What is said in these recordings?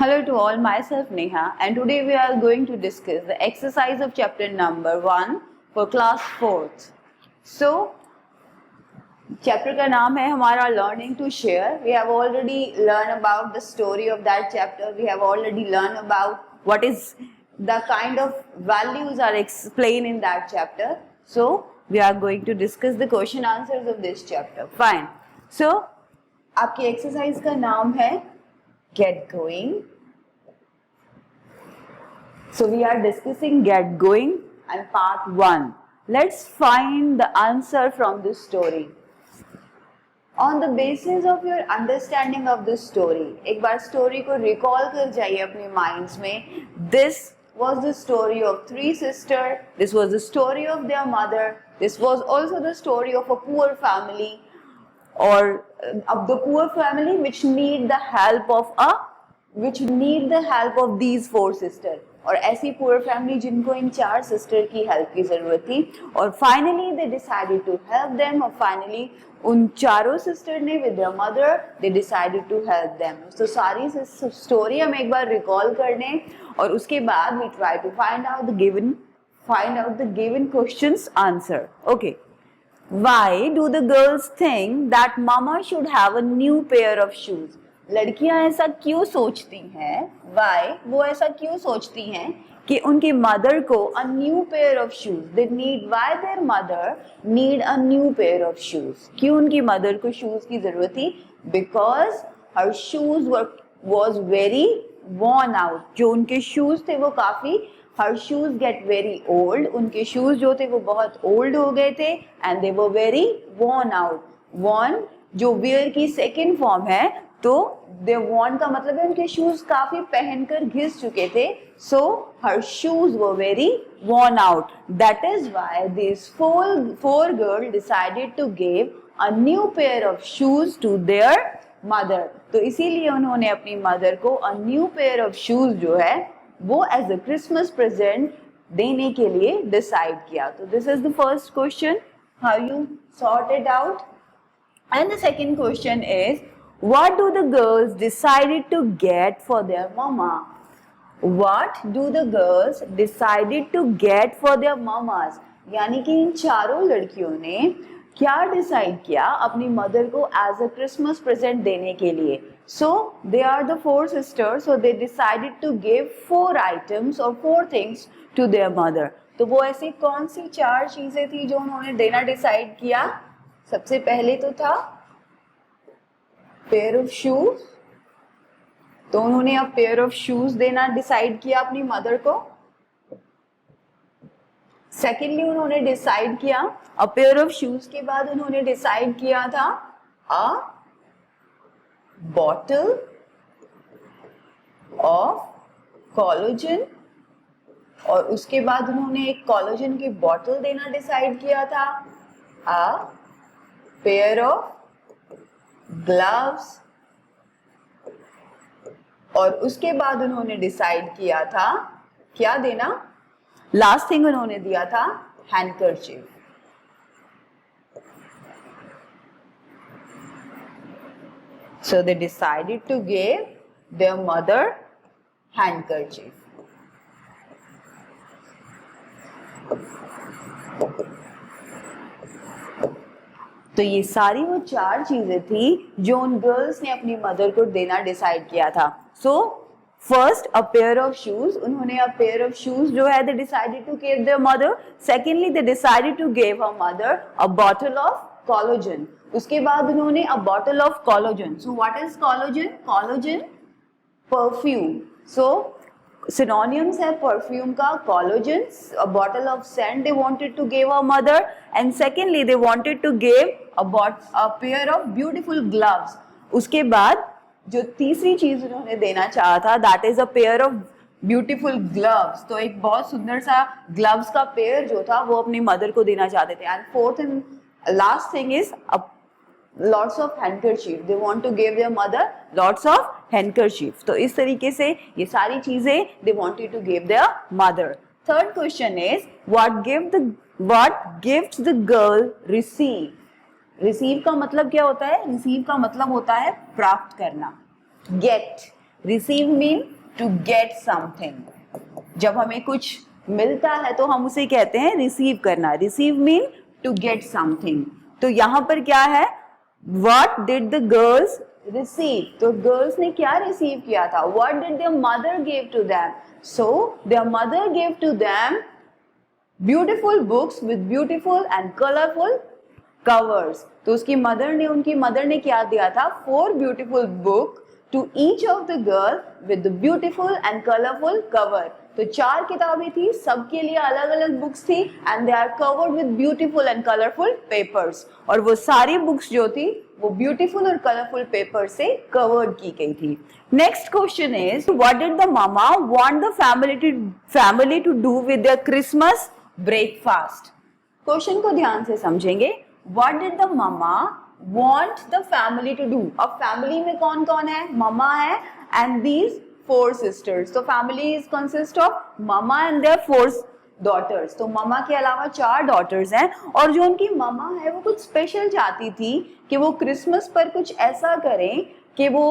Hello to all, myself Neha, and today we are going to discuss the exercise of chapter number 1 for class 4th. So, chapter का नाम है हमारा learning to share. We have already learned about the story of that chapter. We have already learned about what is the kind of values are explained in that chapter. So, we are going to discuss the question answers of this chapter. Fine. So, आपकी exercise का नाम है Get Going. So we are discussing Get Going and part 1. Let's find the answer from this story. On the basis of your understanding of this story, एक बार story को recall कर जाइए अपने minds में. This was the story of 3 sisters. This was the story of their mother. This was also the story of a poor family, or of the poor family which need the help of these 4 sisters. और ऐसी poor family जिनको इन 4 sister की help की जरूरत थी, और finally they decided to help them, और finally उन चारों sister ने with their mother they decided to help them. So सारी story हम एक बार recall करने, और उसके बाद we try to find out the given questions answer. Okay. Why do the girls think that mama should have a new pair of shoes? लड़कियां ऐसा क्यों सोचती हैं? Why वो ऐसा क्यों सोचती हैं कि उनकी मदर को a new pair of shoes? Why their mother need a new pair of shoes? क्यों उनकी मदर को shoes की जरूरत थी? Because her shoes was very worn out. जो उनके shoes थे वो काफी Her shoes get very old. उनके shoes जो थे वो बहुत old हो गए थे, and they were very worn out. Worn जो wear की second form है, तो they worn का मतलब है उनके shoes काफी पहनकर घिस चुके थे. So her shoes were very worn out. That is why these four girls decided to give a new pair of shoes to their mother. तो इसीलिए उन्होंने अपनी mother को a new pair of shoes जो है वो एज अ क्रिसमस प्रेजेंट देने के लिए डिसाइड किया. तो this is the first question, how you sort it out. And the second question is what do the girls decided to get for their mama. What do the girls decided to get for their mamas. यानी कि इन चारों लड़कियों ने क्या decide किया अपनी mother को as a Christmas present देने के लिए. So they are the 4 sisters, so they decided to give 4 items or 4 things to their mother. तो वो ऐसी कौन सी 4 चीजें थी जो उन्होंने देना डिसाइड किया? सबसे पहले तो था pair of shoes. तो उन्होंने अब pair of shoes देना डिसाइड किया अपनी मदर को. सेकेंडली उन्होंने डिसाइड किया a pair of shoes के बाद उन्होंने डिसाइड किया था a bottle of collagen, और उसके बाद उन्होंने एक कोलाजन की बॉटल देना डिसाइड किया था. a pair of gloves, और उसके बाद उन्होंने डिसाइड किया था क्या देना. लास्ट थिंग उन्होंने दिया था handkerchief. So they decided to give their mother handkerchief. तो ये सारी वो 4 चीजें थी जो उन गर्ल्स ने अपनी मदर को देना डिसाइड किया था. So first a pair of shoes, उन्होंने a pair of shoes जो है they decided to give their mother. Secondly they decided to give her mother a bottle of collagen. उसके बाद उन्होंने a bottle of collagen. So what is collagen? Collagen perfume. So synonyms है perfume का collagen. A bottle of scent they wanted to give her mother, and secondly they wanted to give a pair of beautiful gloves. उसके बाद जो तीसरी चीज उन्होंने देना चाहा था that is a pair of beautiful gloves. तो एक बहुत सुंदर सा gloves का पेयर जो था वो अपनी मदर को देना चाहते थे. And fourth and last thing is lots of handkerchief. They want to give their mother lots of handkerchief. तो इस तरीके से ये सारी चीजें they wanted to give their mother. Third question is what gifts the girl receive. Receive का मतलब क्या होता है? Receive का मतलब होता है प्राप्त करना. Get. Receive mean to get something. जब हमें कुछ मिलता है तो हम उसे कहते हैं रिसीव करना. Receive mean to get something. तो यहाँ पर क्या है, What did the girls receive? तो गर्ल्स ने क्या रिसीव किया था? What did their mother give to them? So their mother gave to them beautiful books with beautiful and colorful covers. तो उसकी उनकी मदर ने क्या दिया था? 4 beautiful book to each of the girl with the beautiful and colorful cover. तो 4 किताबें थी, सबके लिए अलग अलग बुक्स थी and they are covered with beautiful and colourful papers. और वो सारी बुक्स जो थी वो ब्यूटीफुल और कलरफुल पेपर से कवर्ड की गई थी. Next question is, what did the mama want the family to do with their Christmas breakfast? Question को ध्यान से समझेंगे. What did the mama want the family to do? अब फैमिली में कौन कौन है? ममा है and these 4 sisters. तो family is consist of mama and their 4 daughters. तो ममा के अलावा 4 daughters हैं और जो उनकी ममा है वो कुछ स्पेशल चाहती थी कि वो क्रिसमस पर कुछ ऐसा करें कि वो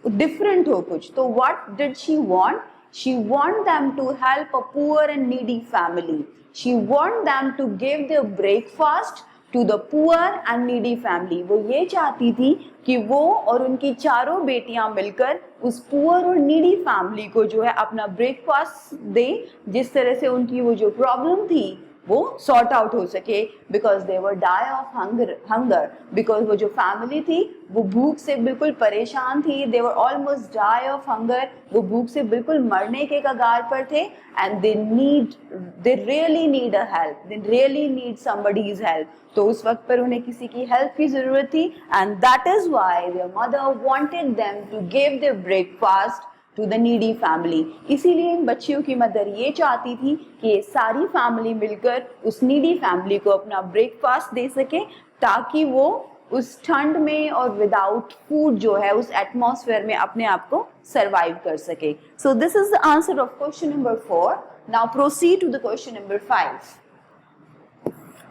डिफरेंट हो कुछ. तो what did she want? She want them to help a poor and needy family. She want them to give their breakfast to the poor and needy family. वो ये चाहती थी कि वो और उनकी चारों बेटियां मिलकर उस पुअर और नीडी फैमिली को जो है अपना ब्रेकफास्ट दे, जिस तरह से उनकी वो जो प्रॉब्लम थी वो सॉर्ट आउट हो सके. Because they were die of hunger. Because वो जो फैमिली थी वो भूख से बिल्कुल परेशान थी. They were almost die of hunger. वो भूख से बिल्कुल मरने के कगार पर थे and they really need a help. They really need somebody's help. तो उस वक्त पर उन्हें किसी की हेल्प की जरूरत थी and that is why their mother wanted them to give their breakfast to the needy family. इसीलिए इन बच्चियों की मदर ये चाहती थी कि ये सारी फैमिली मिलकर उस नीडी फैमिली को अपना ब्रेकफास्ट दे सके ताकि वो उस ठंड में और विदाउट फूड जो है उस एटमॉस्फेयर में अपने आप को सरवाइव कर सके. So this is the answer of question number 4. Now proceed to the question number 5.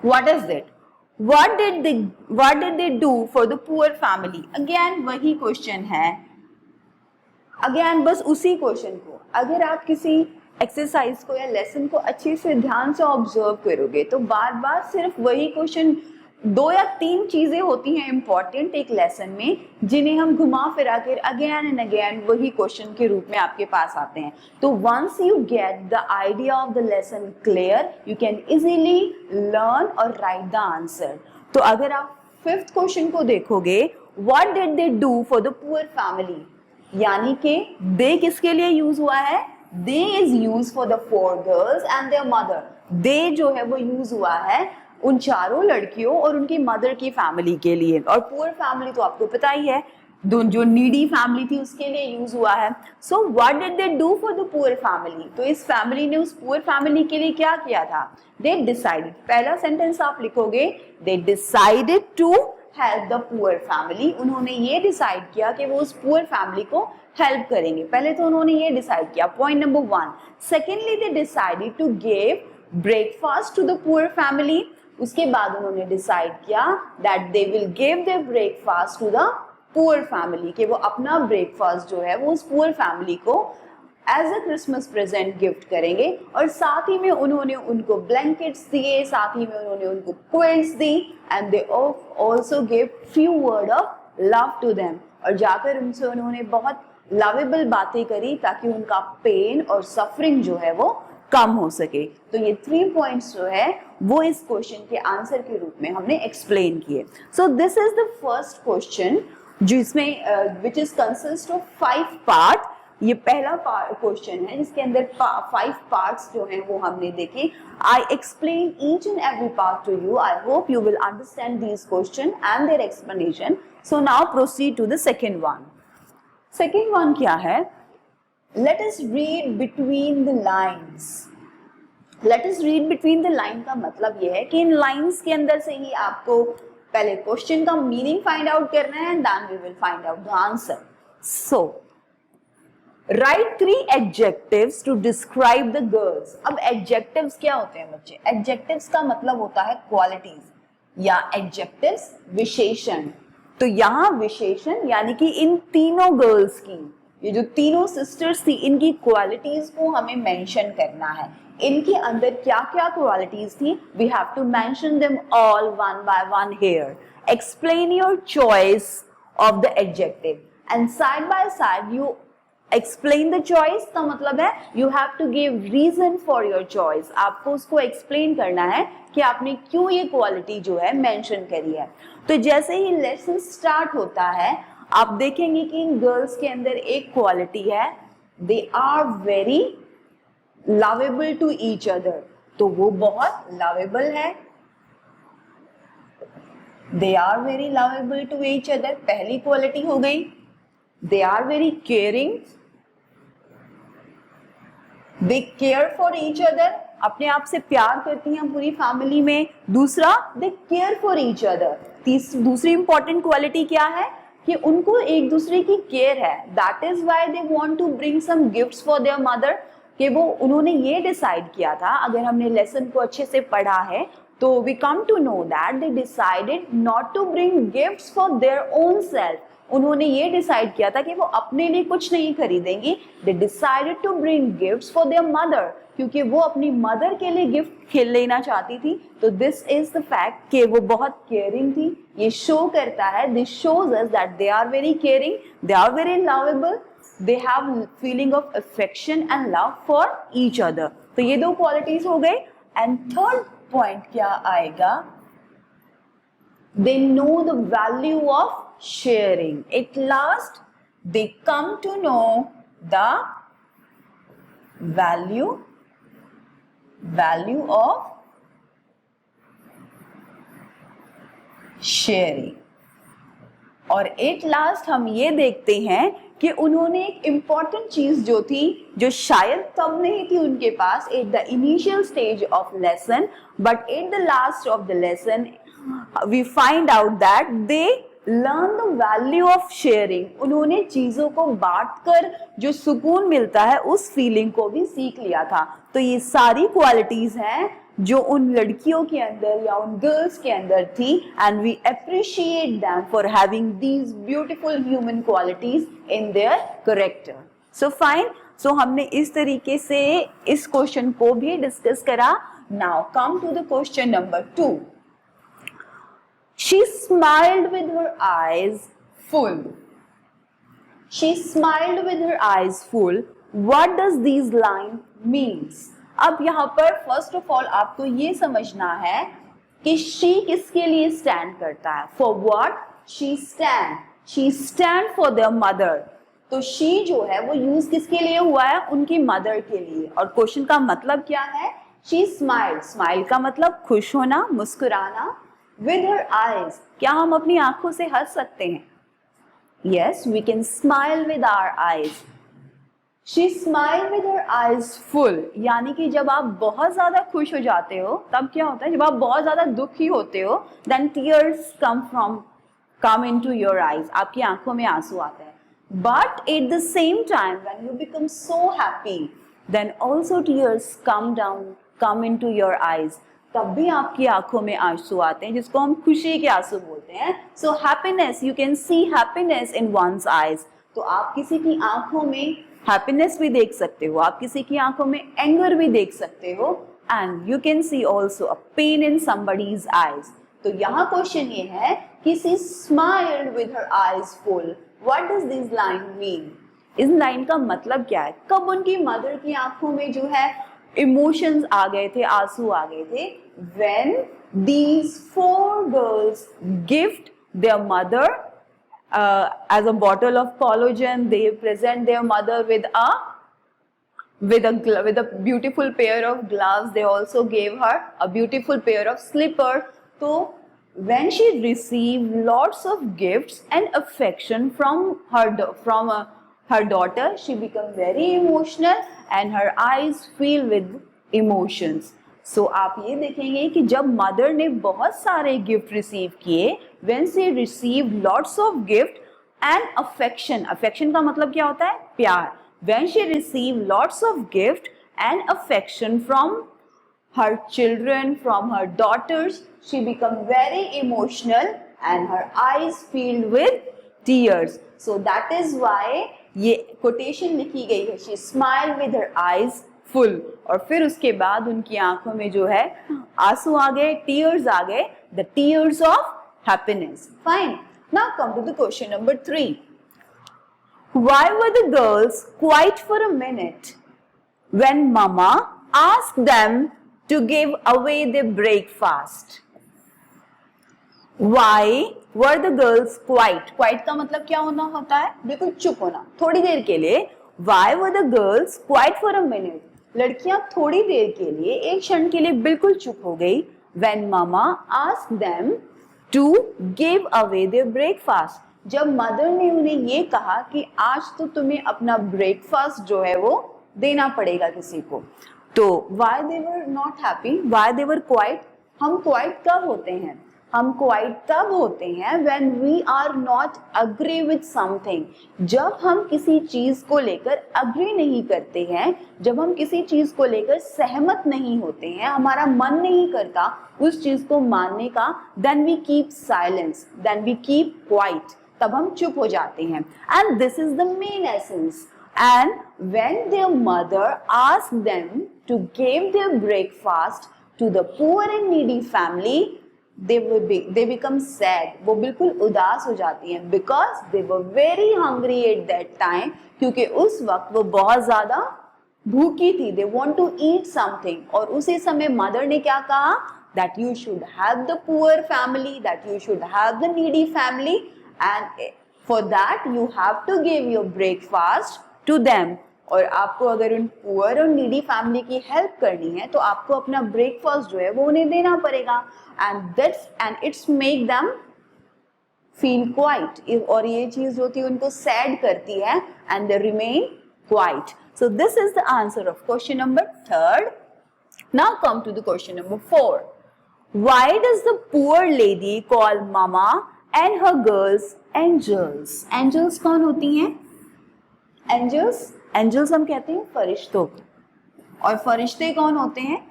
What is it? What did they do for the poor family? Again वही क्वेश्चन है. अगेन बस उसी क्वेश्चन को अगर आप किसी एक्सरसाइज को या लेसन को अच्छे से ध्यान से ऑब्जर्व करोगे तो बार बार सिर्फ वही क्वेश्चन 2 या 3 चीजें होती हैं इंपॉर्टेंट एक लेसन में, जिन्हें हम घुमा फिरा कर अगेन एंड अगेन वही क्वेश्चन के रूप में आपके पास आते हैं. तो once you get the idea of the lesson clear you can easily learn और राइट द आंसर. तो अगर आप 5th क्वेश्चन को देखोगे, what did they do for the poor family, यानी कि दे किसके लिए यूज हुआ है? They is use for the 4 girls and their mother. They जो है वो यूज हुआ है उन चारों लड़कियों और उनकी मदर की फैमिली के लिए. और पुअर फैमिली तो आपको पता ही है, जो नीडी फैमिली थी उसके लिए यूज हुआ है. So what did they do for the poor family? तो इस फैमिली ने उस पुअर फैमिली के लिए क्या किया था? They decided. पहला सेंटेंस आप लिखोगे, they decided to help the poor family. उन्होंने ये डिसाइड किया कि वो उस पुअर फैमिली को हेल्प करेंगे. पहले तो उन्होंने ये डिसाइड किया, point number 1. Secondly they decided to give breakfast to the poor family. उसके बाद उन्होंने डिसाइड किया that they will give their breakfast to the poor family, कि वो अपना ब्रेकफास्ट जो है वो उस पुअर फैमिली को as a Christmas present gift करेंगे. और साथ ही में उन्होंने उनको ब्लैंकेट्स दिए, साथ ही में उन्होंने उनको क्विल्ट्स दी and they also give few word of love to them. और जाकर उनसे उन्होंने बहुत लवेबल बातें करी ताकि उनका पेन और सफरिंग जो है वो कम हो सके. तो ये 3 पॉइंट्स जो है वो इस क्वेश्चन के आंसर के रूप में हमने एक्सप्लेन किए. So this is the first question जिसमें which is consist of 5 part. ये पहला क्वेश्चन है जिसके अंदर 5 पार्ट्स जो हैं वो हमने देखे. I explain each and every part to you. I hope you will understand this question and their explanation. So now proceed to the second one. Second one क्या है? Let us read between the lines. Let us read between the line का मतलब यह है कि इन lines के अंदर से ही आपको पहले क्वेश्चन का मीनिंग फाइंड आउट करना है and then we will find out the answer. So, write 3 adjectives to describe the girls. अब adjectives क्या होते हैं बच्चे? Adjectives का मतलब होता है qualities या adjectives विशेषण. तो यहाँ विशेषण यानी कि इन तीनों गर्ल्स की ये जो तीनों सिस्टर्स थी इनकी क्वालिटीज को हमें मेंशन करना है। इनके अंदर क्या क्या क्वालिटीज थी, we have to mention them all one by one here. Explain your choice of the adjective and side by side you explain the choice का मतलब है you have to give reason for your choice. आपको उसको explain करना है कि आपने क्यों ये क्वालिटी जो है मेंशन करी है। तो जैसे ही लेसन स्टार्ट होता है आप देखेंगे कि इन गर्ल्स के अंदर एक क्वालिटी है, they are very lovable to each other. तो वो बहुत लवेबल है, they are very lovable to each other, पहली क्वालिटी हो गई। They are very caring, they care for each other, अपने आप से प्यार करती हैं पूरी फैमिली में। दूसरा, they care for each other. दूसरी इंपॉर्टेंट क्वालिटी क्या है कि उनको एक दूसरे की केयर है। That is why they want to bring some gifts for their mother, कि वो उन्होंने ये डिसाइड किया था, अगर हमने लेसन को अच्छे से पढ़ा है तो we come to know that they decided not to bring gifts for their own self. उन्होंने ये डिसाइड किया था कि वो अपने लिए कुछ नहीं खरीदेंगी, they decided to bring gifts for their mother, क्योंकि वो अपनी मदर के लिए गिफ्ट खेल लेना चाहती थी। तो दिस इज द फैक्ट कि वो बहुत केयरिंग थी। ये शो करता है, this shows us that they are very caring, they are very lovable, they have feeling of affection and love for each other. तो ये दो क्वालिटीज हो गए। एंड थर्ड पॉइंट क्या आएगा, they know the value of sharing. At last they come to know the value of sharing. और at last हम ये देखते हैं कि उन्होंने एक इम्पॉर्टेंट चीज जो थी, जो शायद तब नहीं थी उनके पास at the initial stage of lesson, but at the last of the lesson we find out that they learn the value of sharing. उन्होंने चीजों को बांटकर जो सुकून मिलता है उस फीलिंग को भी सीख लिया था। तो ये सारी क्वालिटीज हैं जो उन लड़कियों के अंदर या उन गर्ल्स के अंदर थी, and we appreciate them for having these beautiful human qualities in their character. So fine, so हमने इस तरीके से इस क्वेश्चन को भी डिस्कस करा। Now come to the question number 2। She smiled with her eyes full. She smiled with her eyes full. What does these lines means? अब यहाँ पर फर्स्ट ऑफ ऑल आपको ये समझना है कि she किसके लिए स्टैंड करता है। For what? She stand. She stand for their mother. तो she जो है वो यूज किसके लिए हुआ है, उनकी मदर के लिए। और क्वेश्चन का मतलब क्या है, she smiled. Smile का मतलब खुश होना, मुस्कुराना। With her eyes, क्या हम अपनी आंखों से हंस सकते हैं? Yes, we can smile with our eyes. She smiled with her eyes full. यानी कि जब आप बहुत ज्यादा खुश हो जाते हो तब क्या होता है, जब आप बहुत ज्यादा दुखी होते हो then tears come into your eyes. आपकी आंखों में आंसू आते हैं। But at the same time when you become so happy then also tears come into your eyes. तब भी आपकी आंखों में आंसू आते हैं, जिसको हम खुशी के आंसू बोलते हैं। So happiness, you can see happiness in one's eyes. तो आप किसी की आंखों में हैप्पीनेस भी देख सकते हो, आप किसी की आंखों में एंगर भी देख सकते हो, and you can C also a pain in somebody's eyes. तो यहाँ क्वेश्चन ये है कि she smiled with her eyes full. What does this line mean? इस लाइन का मतलब क्या है? कब उनकी मदर की आंखों में जो है इमोशंस आ गए थे, आंसू आ गए थे? When these 4 girls gift their mother as a bottle of collagen, they present their mother with a beautiful pair of gloves. They also gave her a beautiful pair of slipper. So when she received lots of gifts and affection from her daughter, she became very emotional and her eyes fill with emotions. So आप ये देखेंगे कि जब mother ने बहुत सारे gift receive किए, when she received lots of gift and affection का मतलब क्या होता है? प्यार। when she received lots of gift and affection from her children, from her daughters, she became very emotional and her eyes filled with tears. So that is why ये quotation लिखी गई है, she smile with her eyes full, और फिर उसके बाद उनकी आंखों में जो है आंसू आ गए, टीयर्स आ गए, the tears of happiness. Fine. Now come to the question number 3. Why were the girls quiet for a minute when Mama asked them to give away their breakfast? Why were the girls quiet? Quiet का मतलब क्या होना होता है? बिल्कुल चुप होना, थोड़ी देर के लिए. Why were the girls quiet for a minute? लड़कियां थोड़ी देर के लिए, एक क्षण के लिए बिल्कुल चुप हो गई. When Mama asked them to give away their breakfast. जब मदर ने उन्हें ये कहा कि आज तो तुम्हें अपना ब्रेकफास्ट जो है वो देना पड़ेगा किसी को. तो why they were not happy? Why they were quiet? हम quiet कब होते हैं? हम quiet तब होते हैं when we are not agree with something. जब हम किसी चीज को लेकर agree नहीं करते हैं, जब हम किसी चीज को लेकर सहमत नहीं होते हैं, हमारा मन नहीं करता उस चीज को मानने का, then we keep silence, then we keep quiet. तब हम चुप हो जाते हैं. And this is the main essence. And when their mother asked them to give their breakfast to the poor and needy family, they become sad. वो बिल्कुल उदास हो जाती हैं because they were very hungry at that time. क्योंकि उस वक्त वो बहुत ज्यादा भूखी थी. They want to eat something. और उसी समय मदर ने क्या कहा? That you should have the poor family, that you should have the needy family. And for that you have to give your breakfast to them. और आपको अगर उन पुअर और नीडी फैमिली की हेल्प करनी है तो आपको अपना ब्रेकफास्ट जो है वो उन्हें देना पड़ेगा. and it's make them feel quiet. और ये चीज होती है उनको सैड करती है and they remain quiet. So this is the answer of question number 3. Now come to the question number 4. Why does the poor lady call Mama and her girls angels? Angels कौन होती हैं? Angels हम कहते हैं फरिश्तों को. और फरिश्ते कौन होते हैं?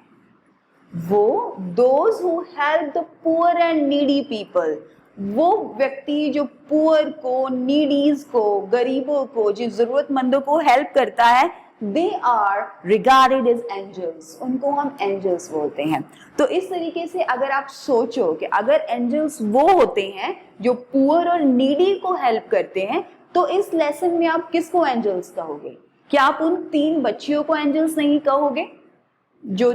वो those who help the poor and needy people. वो व्यक्ति जो पुअर को, नीडीज को, गरीबों को, जो जरूरतमंदों को हेल्प करता है, they are regarded as angels. उनको हम angels बोलते हैं. तो इस तरीके से अगर आप सोचो कि अगर angels वो होते हैं जो पुअर और नीडी को हेल्प करते हैं, तो इस लेसन में आप किसको angels कहोगे? क्या आप उन 3 बच्चियों को angels नहीं कहोगे? जो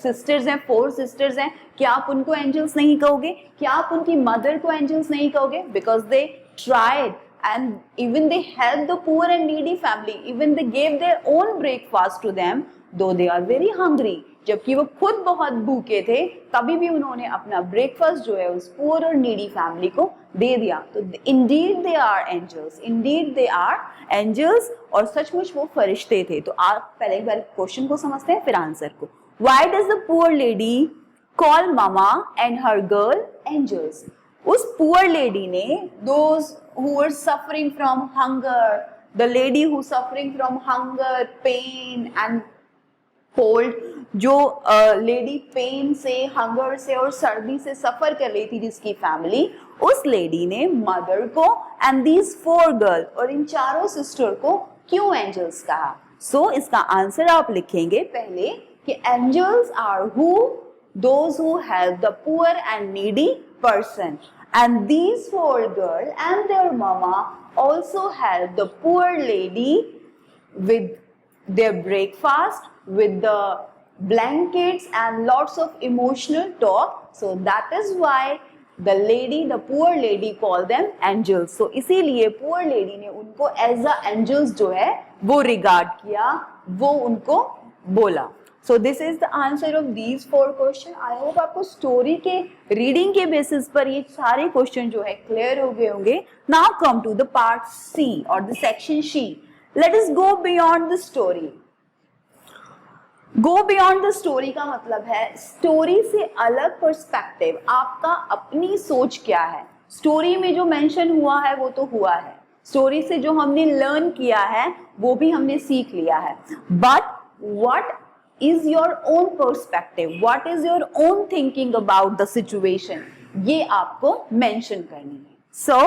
सिस्टर्स हैं, 4 सिस्टर्स हैं, क्या आप उनको एंजल्स नहीं कहोगे? क्या आप उनकी मदर को एंजल्स नहीं कहोगे? Because they tried and even they helped the poor and needy family, even they gave their own breakfast to them though they are very hungry. जबकि वो खुद बहुत भूखे थे, तभी भी उन्होंने अपना ब्रेकफास्ट जो है उस पुअर और नीडी फैमिली को दे दिया. तो indeed they are angels, indeed they are angels, और सचमुच वो फरिश्ते थे. तो आप पहले एक बार क्वेश्चन को समझते हैं फिर आंसर को. Why does the poor lady call Mama and her girl angels? उस पुअर लेडी ने those who were suffering from hunger, the lady who suffering from hunger, pain and cold, जो लेडी पेन से, hunger से और सर्दी से सफर कर रही थी जिसकी फैमिली, उस लेडी ने मदर को एंड दीज 4 गर्ल और इन चारों सिस्टर को क्यों एंजल्स कहा? सो इसका आंसर आप लिखेंगे पहले कि angels are who, those who help the poor and needy person. And these 4 girls and their mama also help the poor lady with their breakfast, with the blankets and lots of emotional talk. So that is why the poor lady called them angels. So इसीलिए poor lady ने उनको as a angels जो है वो regard किया, वो उनको बोला. So this is the answer of these 4 questions. I hope आपको स्टोरी के रीडिंग के बेसिस पर ये सारे क्वेश्चन जो है क्लियर हो गए होंगे. Now come to the part C or the section C. Let us go beyond the story. Go beyond the story का मतलब है स्टोरी से अलग पर्सपेक्टिव, आपका अपनी सोच क्या है. स्टोरी में जो मेंशन हुआ है वो तो हुआ है, स्टोरी से जो हमने लर्न किया है वो भी हमने सीख लिया है. But what is your own perspective, what is your own thinking about the situation, ये आपको mention करनी है. So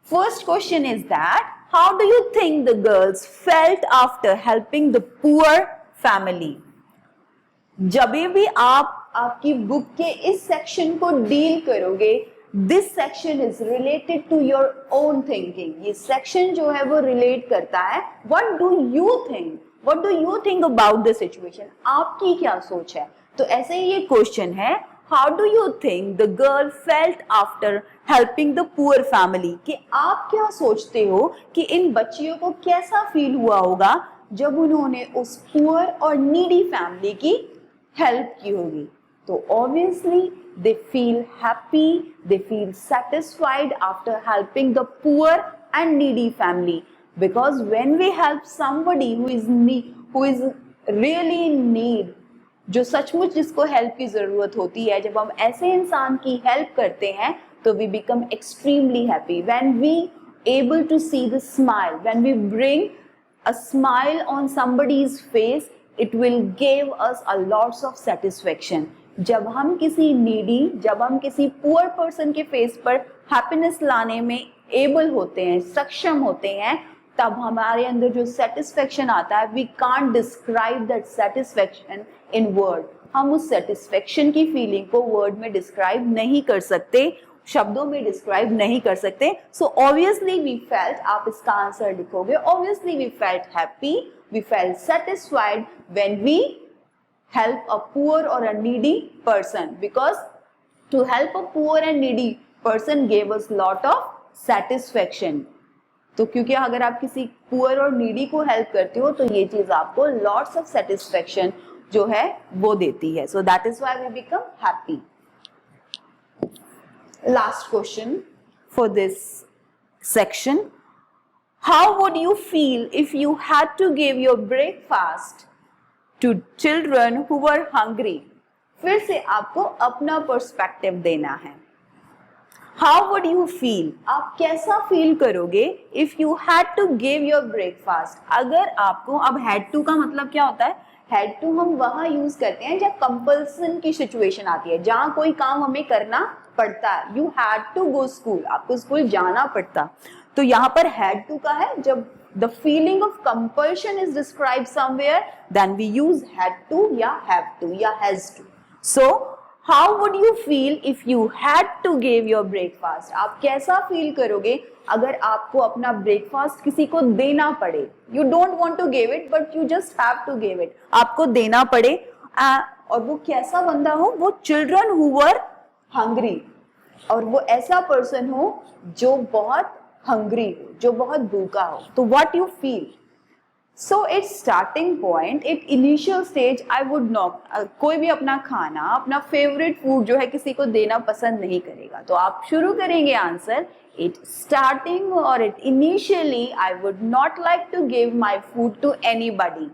first question is that how do you think the girls felt after helping the poor family? जब भी आप आपकी book के इस सेक्शन को डील करोगे, this section is related to your own thinking. ये सेक्शन जो है वो रिलेट करता है what do you think about the situation. आपकी क्या सोच है. तो ऐसे ही ये क्वेश्चन है, how do you think the girl felt after helping the poor family, कि आप क्या सोचते हो कि इन बच्चियों को कैसा फील हुआ होगा जब उन्होंने उस पुअर और नीडी फैमिली की हेल्प की होगी. तो obviously they feel happy, they feel satisfied after helping the poor and needy family, because when we help somebody who is really in need, जो सचमुच जिसको हेल्प की जरूरत होती है, जब हम ऐसे इंसान की हेल्प करते हैं तो we become extremely happy. When we able to see the smile, when we bring a smile on somebody's face, it will give us a lots of satisfaction. जब हम किसी नीडी, जब हम किसी पुअर पर्सन के फेस पर happiness लाने में एबल होते हैं, सक्षम होते हैं, तब हमारे अंदर जो सेटिस्फेक्शन आता है, we can't describe that satisfaction in word. हम उस सेटिस्फेक्शन की फीलिंग को वर्ड में डिस्क्राइब नहीं कर सकते, शब्दों में डिस्क्राइब नहीं कर सकते. सो ऑब्वियसली वी फेल्ट, आप इसका आंसर लिखोगे, obviously we felt happy, we felt satisfied when we help a poor or a needy person, because to help a poor and needy person gave us lot of satisfaction. तो क्योंकि अगर आप किसी poor और needy को help करते हो तो ये चीज आपको लॉट्स ऑफ सेटिस्फेक्शन जो है वो देती है. So that is why we become happy. Last question for this section, how would you feel if you had to give your breakfast to children who were hungry. फिर से आपको अपना perspective देना है. हाउ वुड यू फील, आप कैसा feel करोगे if you had to give your breakfast. अगर आपको, अब हैड टू का मतलब क्या होता है, हैड टू हम वहां यूज करते हैं जब कंपल्सन की सिचुएशन आती है, जहां कोई काम हमें करना पड़ता है. You had to go school, आपको स्कूल जाना पड़ता. तो यहाँ पर हैड टू का है जब the feeling of compulsion is described somewhere, then we use had to या have to या has to. So how would you feel if you had to give your breakfast? आप कैसा फील करोगे अगर आपको अपना ब्रेकफास्ट किसी को देना पड़े. You don't want to give it but you just have to give it. आपको देना पड़े और वो कैसा बंदा हो, वो children who were hungry, और वो ऐसा पर्सन हो जो बहुत हंग्री हो, जो बहुत भूखा हो. तो what you feel. So it's starting point, it initial stage, I would not, कोई भी अपना खाना, अपना फेवरेट फूड जो है किसी को देना पसंद नहीं करेगा. तो आप शुरू करेंगे आंसर, इट स्टार्टिंग और it initially I would not like to give my food to anybody,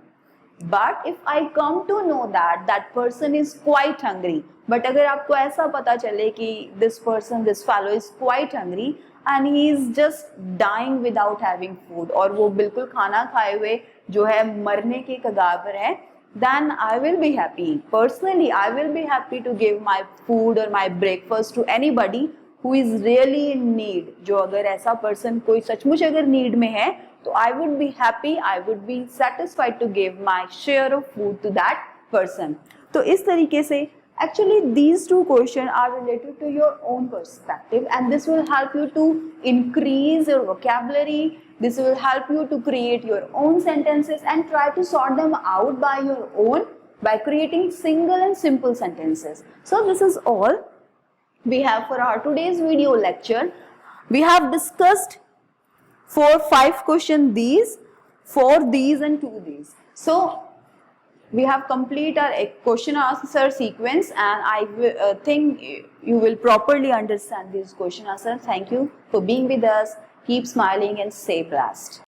but if I come to know that that person is quite hungry. But अगर आपको ऐसा पता चले कि this person, this fellow is quite hungry and he is just dying without having food, और वो बिल्कुल खाना खाए हुए जो है मरने के कगार पर है, then I will be happy. Personally, I will be happy to give my food or my breakfast to anybody who is really in need. जो अगर ऐसा person कोई सचमुच अगर need में है तो I would be happy, I would be satisfied to give my share of food to that person. तो इस तरीके से actually these two questions are related to your own perspective, and this will help you to increase your vocabulary. This will help you to create your own sentences and try to sort them out by your own by creating single and simple sentences. So this is all we have for our today's video lecture. We have discussed 4-5 questions, these, 4 these and 2 these. So we have complete our question answer sequence, and I think you will properly understand this question answer. Thank you for being with us. Keep smiling and stay blessed.